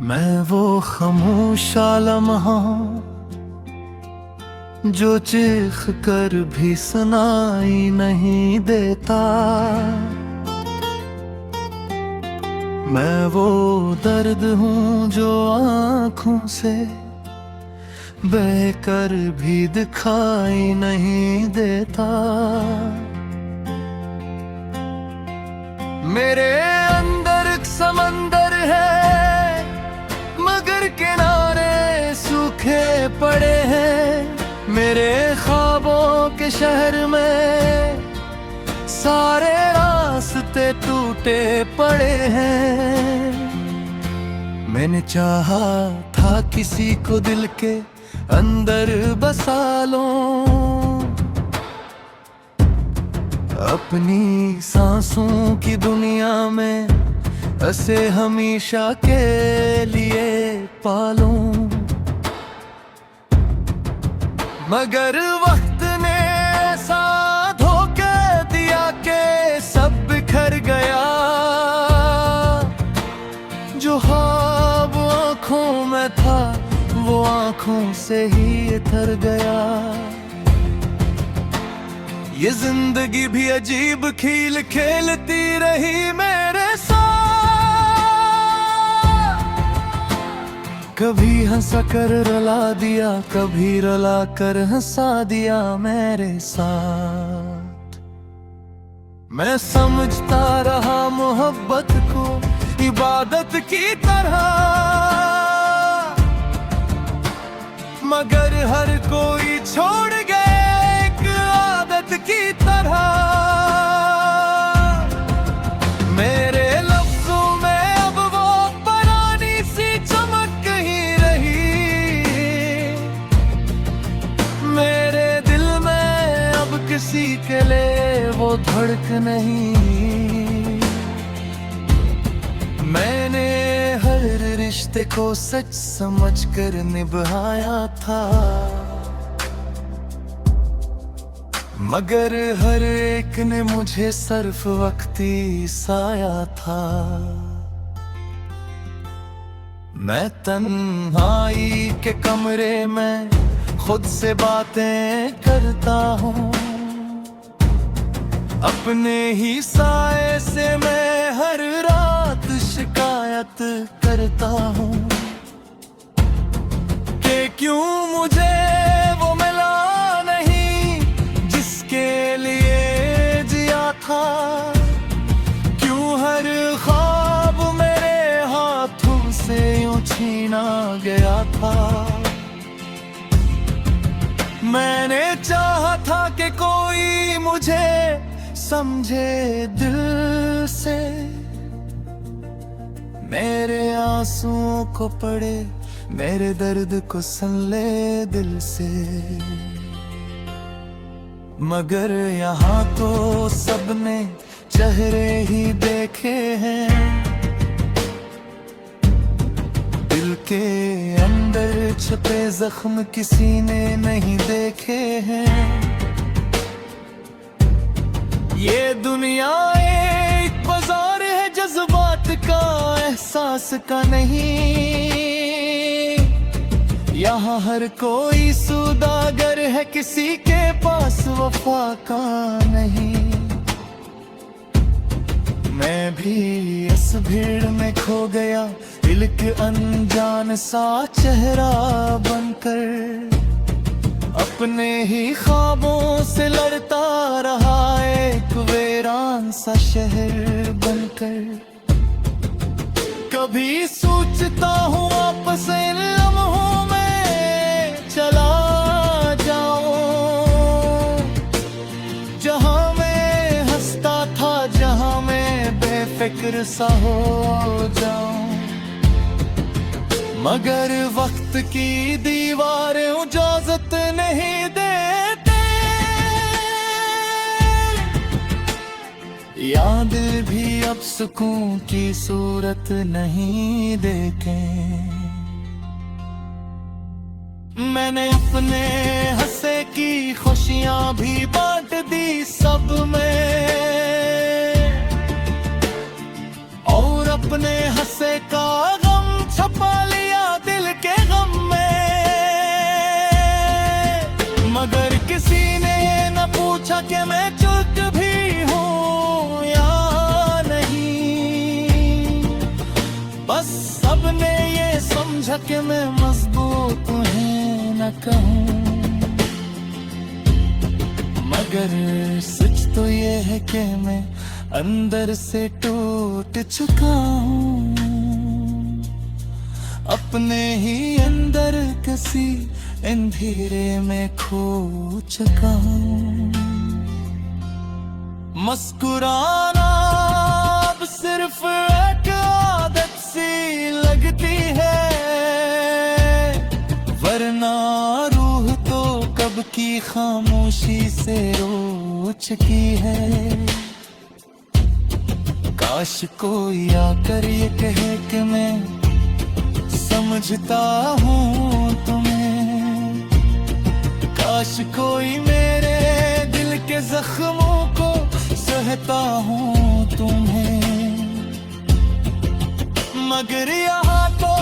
मैं वो खामोशा लम्हा जो चीख कर भी सुनाई नहीं देता। मैं वो दर्द हूँ जो आँखों से बहकर भी दिखाई नहीं देता। मेरे अंदर एक समंदर है मगर किनारे सूखे पड़े हैं। मेरे ख्वाबों के शहर में सारे रास्ते टूटे पड़े हैं। मैंने चाहा था किसी को दिल के अंदर बसा लूं, अपनी सांसों की दुनिया में ऐसे हमेशा के लिए पालूं। मगर वक्त ने ऐसा धोखा दिया कि सब बिखर गया। जो ख्वाब आँखों में था वो आँखों से ही उतर गया। ये जिंदगी भी अजीब खेल खेलती रही मेरे साथ। कभी हंसा कर रुला दिया, कभी रुला कर हंसा दिया मेरे साथ। मैं समझता रहा मोहब्बत को इबादत की तरह, मगर हर कोई छोड़ गया एक आदत की तरह। मेरे लफ्जों में अब वो पुरानी सी चमक ही रही। मेरे दिल में अब किसी के लिए वो धड़क नहीं। मैंने हर रिश्ते को सच समझकर निभाया था, मगर हर एक ने मुझे सिर्फ वक्ती साया था। मैं तन्हाई के कमरे में खुद से बातें करता हूँ, अपने ही साए से मैं हर रात शिकायत करता हूँ कि क्यों मुझे वो मिला नहीं जिसके लिए जिया था। क्यों हर ख्वाब मेरे हाथों से यूं छीना गया था। मैंने चाहा था कि कोई मुझे समझे दिल से, मेरे आंसुओं को पढ़े, मेरे दर्द को सुन ले दिल से। मगर यहाँ तो सबने चेहरे ही देखे हैं, दिल के अंदर छुपे जख्म किसी ने नहीं देखे हैं। ये दुनिया एक बाजार है जज्बात का, एहसास का नहीं। यहाँ हर कोई सौदागर है, किसी के पास वफा का नहीं। मैं भी इस भीड़ में खो गया, एक अनजान सा चेहरा बनकर, अपने ही ख्वाबों से लड़ता रहा एक वीरान सा शहर बनकर। कभी सोचता हूँ आपस इन लम्हों में चला जाऊं, जहाँ मैं हंसता था, जहाँ मैं बेफिक्र सा हो जाऊं। मगर वक्त की दीवारें इजाजत नहीं देते, याद भी अब सुकून की सूरत नहीं देखे। मैंने अपने हंसे की खुशियां भी बांट दी सब में, और अपने हंसे का गम छपा कि मैं मजबूत हूँ न कहूँ, मगर सच तो ये है कि मैं अंदर से टूट चुका हूँ। अपने ही अंदर किसी अंधेरे में खो चुका हूँ। मुस्कुराना अब सिर्फ एक आदत सी लगती है, वरना रूह तो कब की खामोशी से रो चुकी है। काश कोई आकर ये कहे कि मैं समझता हूँ तुम्हें, काश कोई मेरे दिल के जख्मों को सहता हूँ तुम्हें। मगर यहाँ तो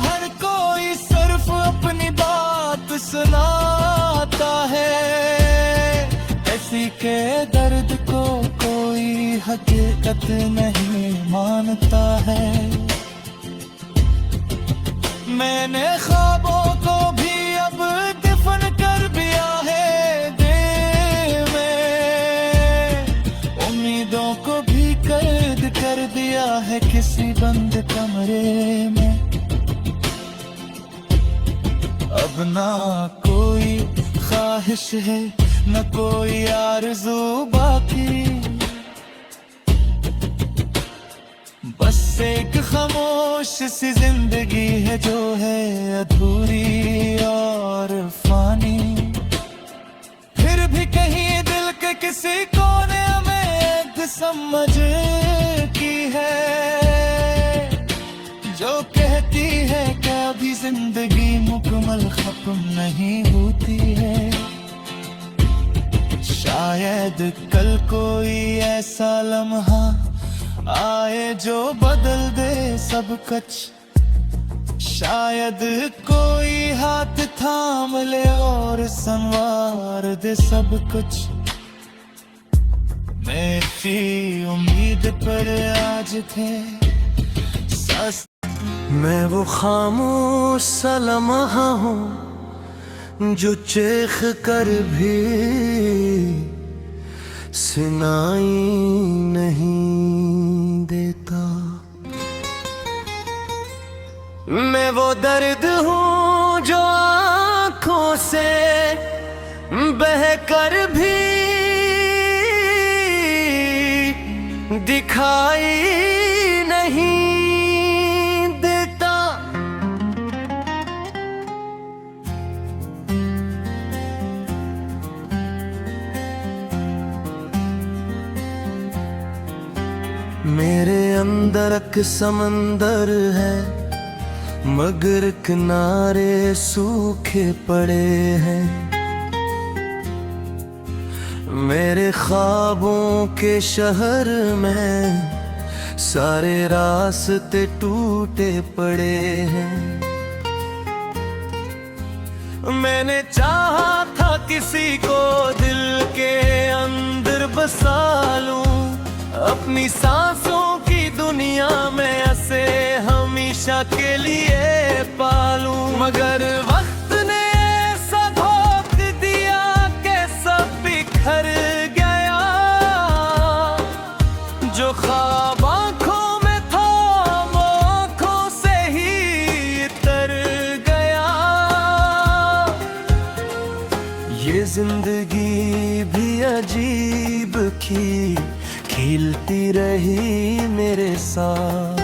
हर कोई सिर्फ अपनी बात सुनाता है, किसी के दर्द को कोई हकीकत नहीं मानता है। मैंने ख्वाबों को भी अब दफन कर दिया है दिल में, उम्मीदों को भी कैद कर दिया है किसी बंद कमरे में। अब ना कोई ख्वाहिश है न कोई आरज़ू बाकी, बस एक खामोश सी जिंदगी है जो है अधूरी और फानी। फिर भी कहीं दिल के किसी कोने में एक समझ की है, जो कहती है कि अभी जिंदगी मुकम्मल खत्म नहीं होती है। शायद कल कोई ऐसा लम्हा आए जो बदल दे सब कुछ, शायद कोई हाथ थाम ले और संवार दे सब कुछ। मेरी उम्मीद पर आज थे सस, मैं वो खामोश सा लम्हा हूँ जो चीख कर भी सुनाई नहीं देता। मैं वो दर्द हूँ जो आँखों से बहकर भी दिखाई नहीं देता। मेरे अंदर एक समंदर है, मगर किनारे सूखे पड़े हैं। मेरे ख्वाबों के शहर में सारे रास्ते टूटे पड़े हैं। मैंने चाहा था किसी को दिल के अंदर बसा लूं, अपनी सांसों की दुनिया में ऐसे हमेशा के लिए पालूं। मगर वक्त ने ऐसा धोख दिया कि सब बिखर गया, जो ख्वाब आँखों में था वो आँखों से ही तर गया। ये जिंदगी भी अजीब खिलती रही मेरे साथ,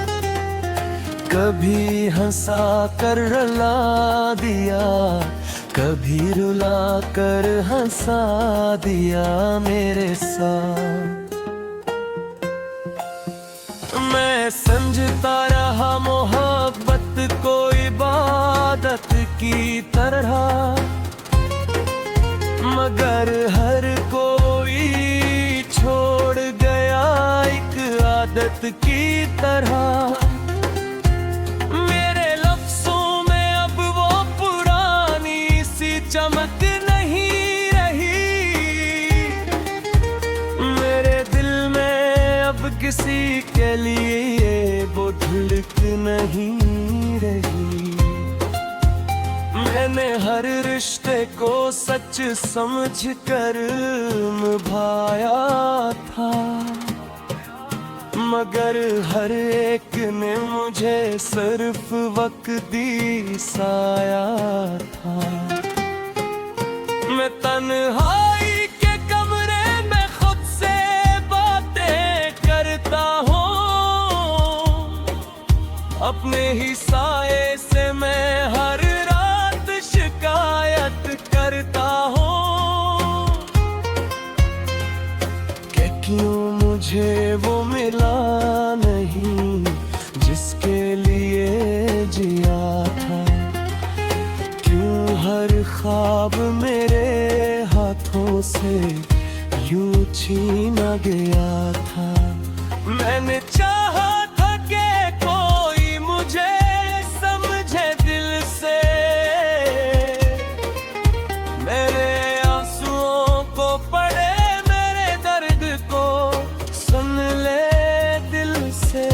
कभी हंसा कर रुला दिया, कभी रुला कर हंसा दिया मेरे साथ। मैं समझता रहा मोहब्बत को इबादत की तरह, मगर हर कोई छोड़ गया एक आदत की तरह। मेरे लफ्ज़ों में अब वो पुरानी सी चमक नहीं रही, मेरे दिल में अब किसी के लिए वो धड़क नहीं रही। मैंने हर रिश्ते को सच समझ कर निभाया था, मगर हर एक ने मुझे सिर्फ वक्ती साया था। मैं तन्हाई के कमरे में खुद से बातें करता हूँ, अपने ही साए से मैं हर रात शिकायत करता हूँ कि क्यों मुझे वो मिला नहीं जिसके लिए जिया था, क्यों हर ख्वाब मेरे हाथों से यूं छीना गया था। मैंने चाहा था कि कोई मुझे समझे दिल से, मेरे आंसुओं को पढ़े, मेरे दर्द को सुन ले दिल से।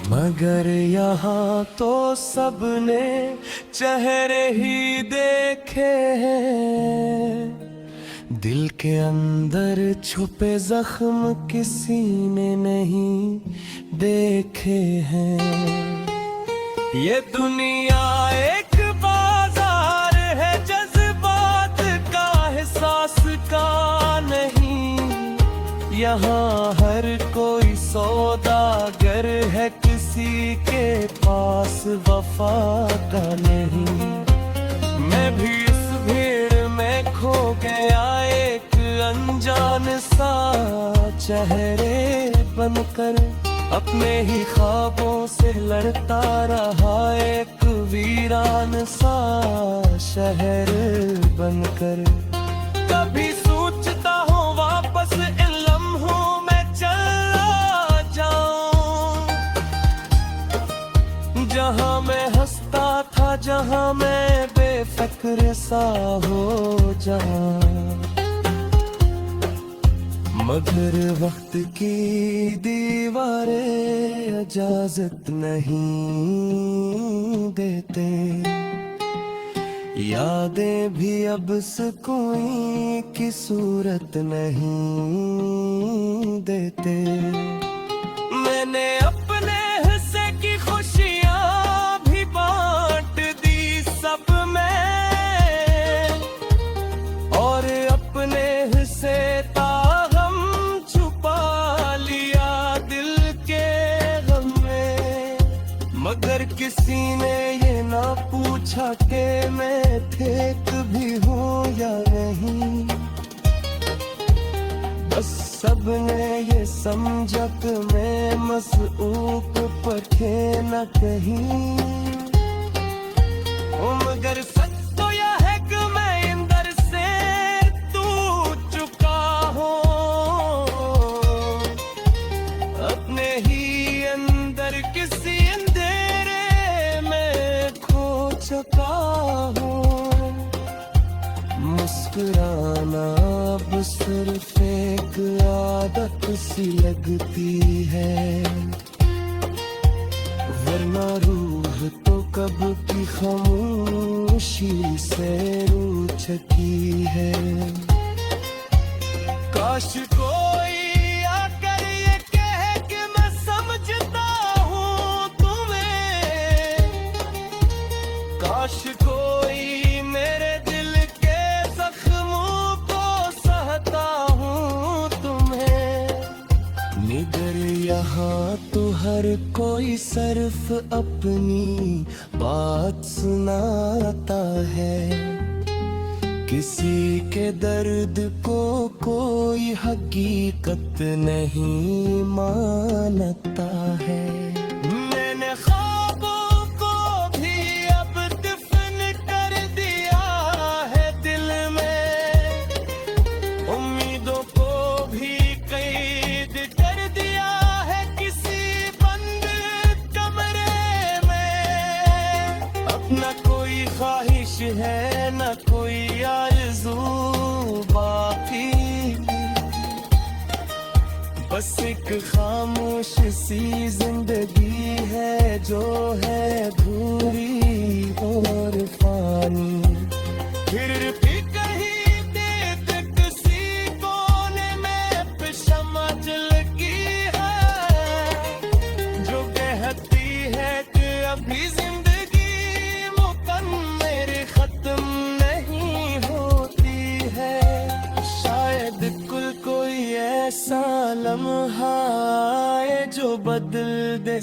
मगर यहाँ तो सबने चेहरे ही देखे हैं, दिल के अंदर छुपे जख्म किसी ने नहीं देखे हैं। ये दुनिया एक बाजार है जज्बात का, एहसास का नहीं। यहाँ हर कोई सौदागर है, किसी के पास वफा का नहीं। मैं भी इस भीड़ में खो गया एक अनजान सा चेहरे बनकर, अपने ही ख्वाबों से लड़ता रहा एक वीरान सा शहर बनकर। कभी सोचता हूँ वापस इन लम्हों में चला जाऊं, जहाँ मैं हंसता था, जहाँ मैं बेफिक्र सा हो जाऊं। मगर वक्त की दीवारें इजाजत नहीं देते, यादें भी अब सुकून की सूरत नहीं देते। मैंने अपने हिस्से की खुशियाँ भी बांट दी सब में, और अपने हिस्से तागम छुपा लिया दिल के गम में। मगर किसी ने ये ना पूछा कि मैं ठीक भी हूँ या नहीं, बस सबने ये समझा कि मैं मसऊक पर थे न कहीं। मगर सच तो यह है कि मैं अंदर से टूट चुका हूँ, अपने ही अंदर किसी अंधेरे में खो चुका हूँ। मुस्कुराना अब सिर्फ एक आदत सी लगती है, वरना रूह तो कब की खामोशी से रू चुकी है। काश कोई आकर ये कहे कि मैं समझता हूँ तुम्हें, काश कोई मेरे दिल के जख्मों को सहता हूँ तुम्हें। निगर यहाँ तो हर कोई सिर्फ अपनी बात सुनाता है, किसी के दर्द को कोई हकीकत नहीं मानता है। मैंने ख्वाबों को भी अब दफन कर दिया है दिल में, उम्मीदों को भी कैद कर दिया है किसी बंद कमरे में। अपना कोई ख्वाहिश है न कोई आरज़ू बाकी, बस एक खामोश सी जिंदगी है जो है अधूरी और फानी। फिर भी कहीं देख किसी कोने में पे शम्मा जलती है जो कहती है कि अभी जिंदगी मुकम्मल खत्म नहीं होती है। शायद कुल कोई ऐसा लम्हा है जो बदल दे